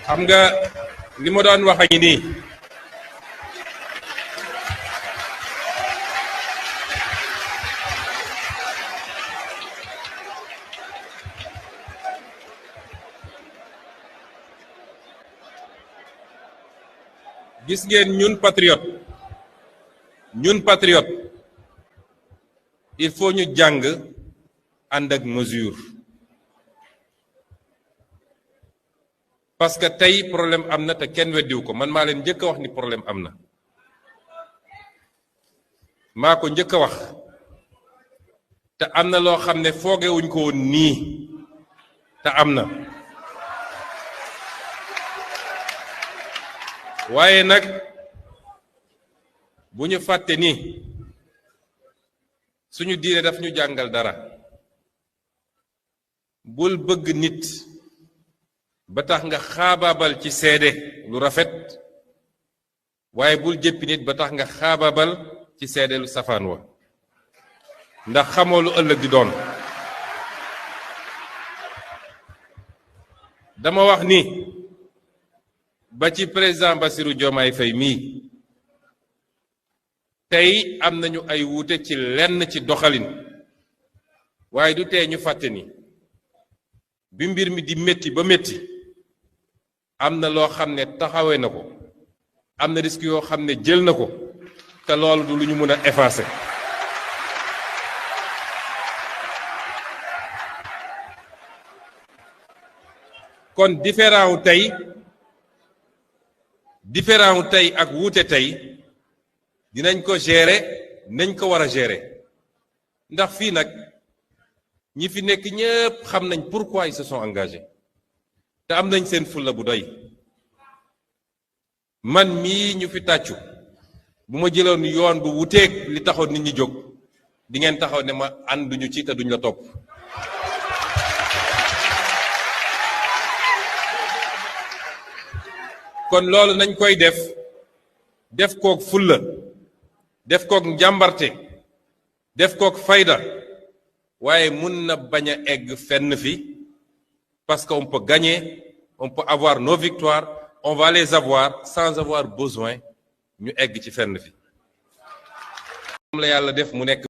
xam nga li ma doon wax a ngi nii gis ngeen ñun patriote il faut ñu jàng ànd ak mesure parce que tey problème am na te kenn weddiwu ko man maa leen njëkk a wax ni problème am na maa ko njëkk a wax te am na loo xam ne foogewuñ ko woon nii te am na waaye nag bu ñu fàtte ni suñu diine daf ñu jàngal dara bul bëgg nit ba tax nga xaabaabal ci seede lu rafet waaye bul jëppi nit ba tax nga xaabaabal ci seede lu safaan wa ndax xamoo lu ëllëg di doon dama wax ni ba ci président Bassirou Diomaye Faye mii tey am nañu ay wuute ci lenn ci doxalin waaye du tee ñu fàtte ni bi mbir mi di métti ba métti am na loo xam ne taxawee na ko am na risque yoo xam ne jël na ko te loolu du lu ñu mën a effacer kon différent wu tey ak wuute tey dinañ ko gérer nañ ko war a gérer ndax fii nag ñi fi nekk ñépp xam nañ pourquoi ils se sont engagés te am nañ seen fulla bu doy man mii ñu fi tàccu bu ma jëloon yoon bu wuteeg li taxoon nit ñi jóg di ngeen taxaw ne ma ànduñu ci te duñ la topp kon loolu nañ koy def kook fulla def kook njàmbarte def kook fayda waaye mun na bañ a egg fenn fi parce qu'on peut gagner on peut avoir nos victoires on va les avoir sans avoir besoin ñu egg ci fenn fi moom la yàlla def mu nekk